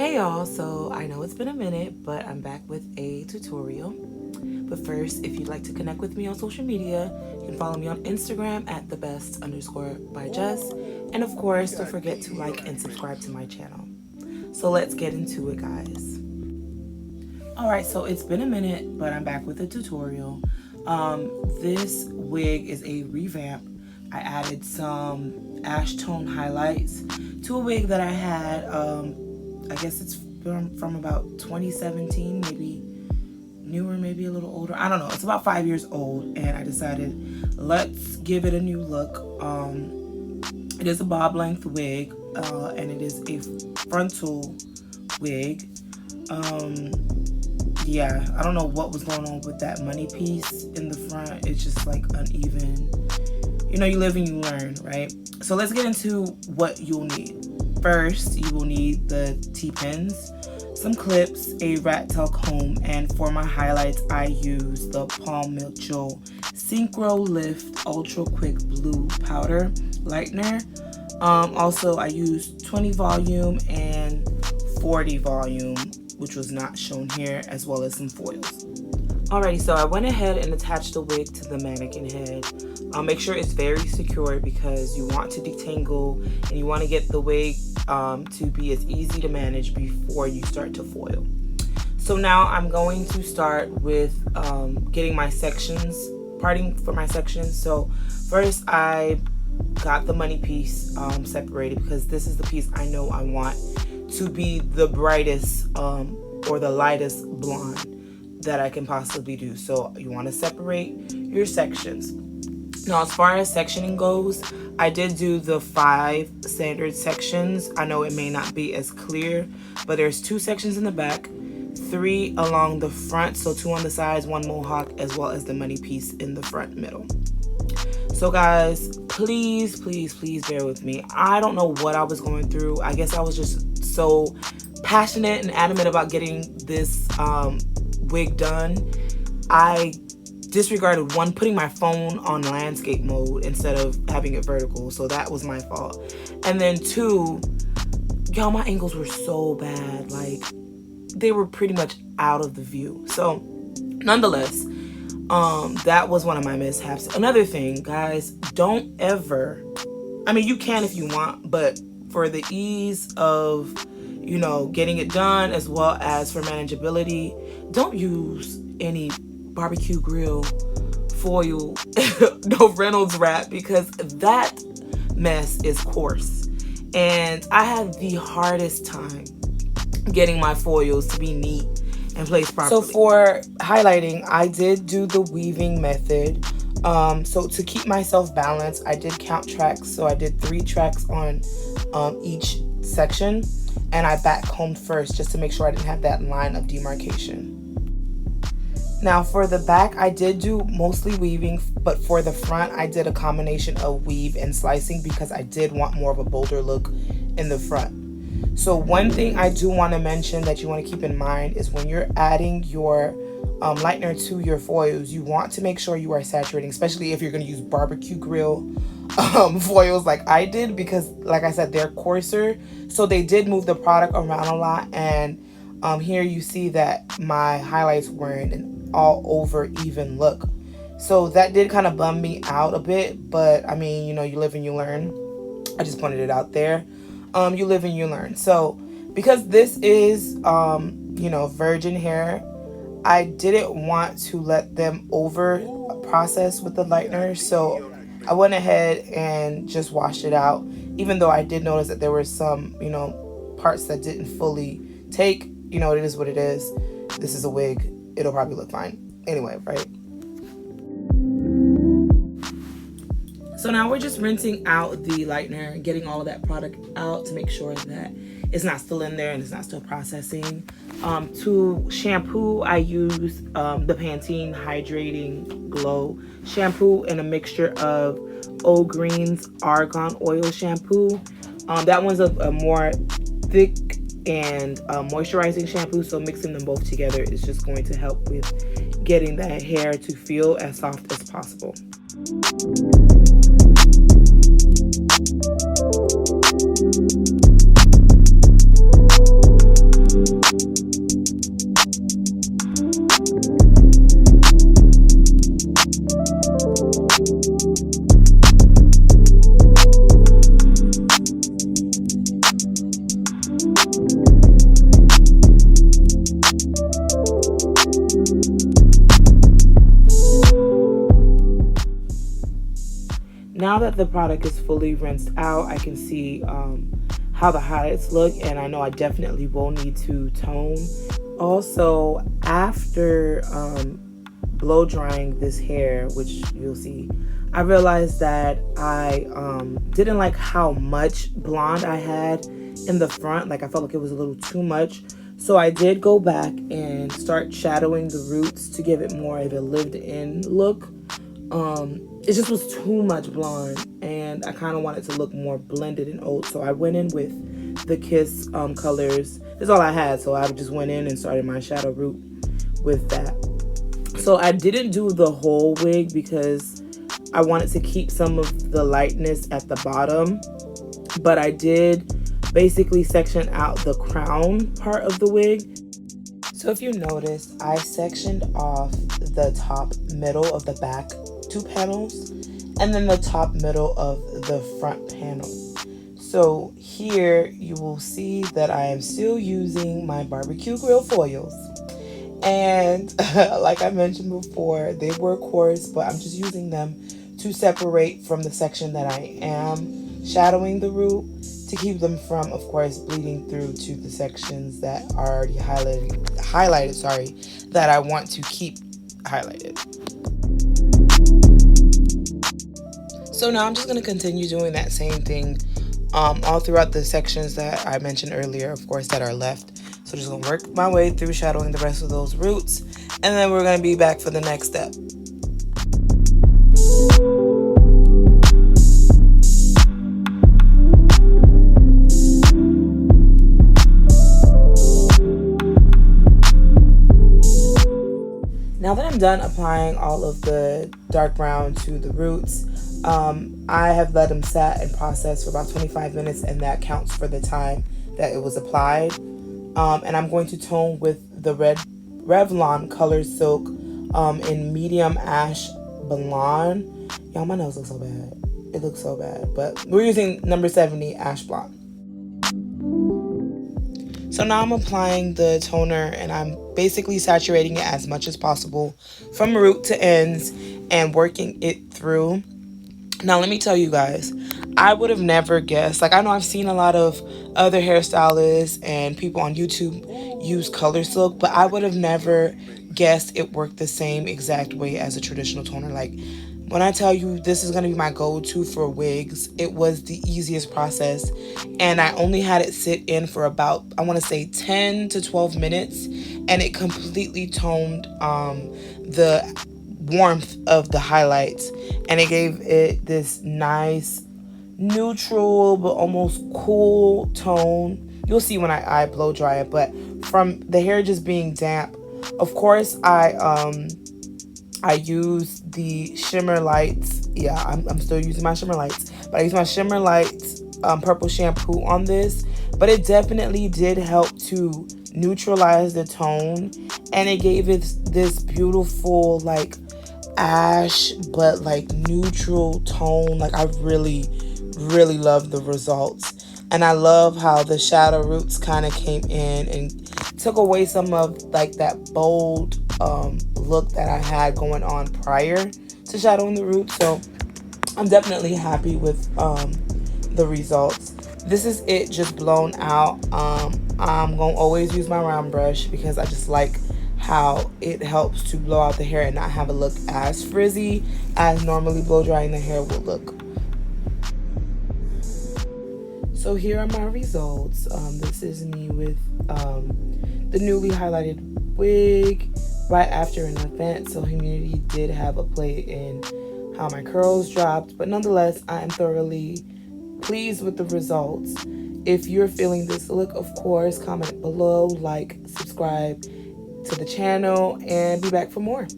Hey y'all, so I know it's been a minute, but I'm back with a tutorial. But first, if you'd like to connect with me on social media, you can follow me on Instagram at thebest_by_Jess. And of course, don't forget to like and subscribe to my channel. So let's get into it, guys. Alright, so it's been a minute, but I'm back with a tutorial. This wig is a revamp. I added some ash tone highlights to a wig that I had, I guess it's from about 2017, maybe newer, maybe a little older. I don't know. It's about 5 years old, and I decided let's give it a new look. It is a bob length wig, and it is a frontal wig. Yeah, I don't know what was going on with that money piece in the front. It's just like uneven. You know, you live and you learn, right? So let's get into what you'll need. First, you will need the T-pins, some clips, a rat tail comb, and for my highlights, I use the Mitchell Synchrolift Ultra Quick Blue Powder Lightener. Also, I used 20 volume and 40 volume, which was not shown here, as well as some foils. Alrighty, so I went ahead and attached the wig to the mannequin head. Make sure it's very secure because you want to detangle and you want to get the wig to be as easy to manage before you start to foil. So now I'm going to start with getting my sections, parting for my sections. So first I got the money piece separated because this is the piece I know I want to be the brightest or the lightest blonde that I can possibly do. So you want to separate your sections. Now, as far as sectioning goes, I did do the 5 standard sections. I know it may not be as clear, but there's 2 sections in the back, 3 along the front, so 2 on the sides, 1 mohawk, as well as the money piece in the front middle. So guys, please, please, please bear with me. I don't know what I was going through. I guess I was just so passionate and adamant about getting this wig done. I disregarded putting my phone on landscape mode instead of having it vertical, so that was my fault. And then 2, y'all, my angles were so bad, like they were pretty much out of the view. So nonetheless, that was one of my mishaps. Another thing, guys, don't ever, I mean, you can if you want, but for the ease of, you know, getting it done as well as for manageability, don't use any barbecue grill foil, no Reynolds wrap, because that mess is coarse. And I had the hardest time getting my foils to be neat and placed properly. So for highlighting, I did do the weaving method. So to keep myself balanced, I did count tracks. So I did 3 tracks on each section, and I back combed first just to make sure I didn't have that line of demarcation. Now for the back, I did do mostly weaving, but for the front, I did a combination of weave and slicing because I did want more of a bolder look in the front. So one thing I do want to mention that you want to keep in mind is when you're adding your lightener to your foils, you want to make sure you are saturating, especially if you're going to use barbecue grill foils like I did, because like I said, they're coarser, so they did move the product around a lot. And here you see that my highlights weren't an all over even look, so that did kind of bum me out a bit. But I mean, you know, you live and you learn. I just pointed it out there. You live and you learn. So because this is you know, virgin hair, I didn't want to let them over process with the lightener, so I went ahead and just washed it out, even though I did notice that there were some, you know, parts that didn't fully take. You know, it is what it is. This is a wig. It'll probably look fine anyway, right? So now we're just rinsing out the lightener, getting all of that product out to make sure that it's not still in there and it's not still processing. To shampoo, I use the Pantene Hydrating Glow shampoo in a mixture of O Green's Argan oil shampoo. That one's a more thick and moisturizing shampoo, so mixing them both together is just going to help with getting that hair to feel as soft as possible. Now that the product is fully rinsed out, I can see how the highlights look, and I know I definitely will need to tone. Also, after blow drying this hair, which you'll see, I realized that I didn't like how much blonde I had in the front. Like, I felt like it was a little too much. So I did go back and start shadowing the roots to give it more of a lived-in look. It just was too much blonde, and I kind of wanted to look more blended and old. So I went in with the Kiss colors. That's all I had, so I just went in and started my shadow root with that. So I didn't do the whole wig because I wanted to keep some of the lightness at the bottom, but I did basically section out the crown part of the wig. So if you notice, I sectioned off the top middle of the back 2 panels and then the top middle of the front panel. So here you will see that I am still using my barbecue grill foils, and like I mentioned before, they were coarse, but I'm just using them to separate from the section that I am shadowing the root, to keep them from, of course, bleeding through to the sections that are already highlighted, that I want to keep highlighted. So now I'm just going to continue doing that same thing all throughout the sections that I mentioned earlier, of course, that are left. So just going to work my way through shadowing the rest of those roots, and then we're going to be back for the next step. Now that I'm done applying all of the dark brown to the roots, I have let them sat and process for about 25 minutes, and that counts for the time that it was applied. And I'm going to tone with the Revlon Colorsilk in medium ash blonde. Y'all, my nails look so bad. It looks so bad. But we're using number 70 ash blonde. So now I'm applying the toner, and I'm basically saturating it as much as possible from root to ends and working it through. Now, let me tell you guys, I would have never guessed. Like, I know I've seen a lot of other hairstylists and people on YouTube use Colorsilk, but I would have never guessed it worked the same exact way as a traditional toner. Like, when I tell you this is going to be my go-to for wigs, it was the easiest process. And I only had it sit in for about, I want to say 10 to 12 minutes. And it completely toned the warmth of the highlights. And it gave it this nice, neutral, but almost cool tone. You'll see when I blow dry it. But from the hair just being damp, of course, I use the Shimmer lights. Yeah, I'm still using my Shimmer lights, but I use my Shimmer lights purple shampoo on this. But it definitely did help to neutralize the tone, and it gave it this beautiful like ash but like neutral tone. Like, I really love the results, and I love how the shadow roots kind of came in and took away some of like that bold look that I had going on prior to shadowing the roots. So I'm definitely happy with the results. This is it just blown out. I'm gonna always use my round brush because I just like how it helps to blow out the hair and not have it look as frizzy as normally blow drying the hair would look. So here are my results. This is me with the newly highlighted wig right after an event. So Humidity did have a play in how my curls dropped, but nonetheless, I am thoroughly pleased with the results. If you're feeling this look, of course, comment below, like, subscribe to the channel, and be back for more.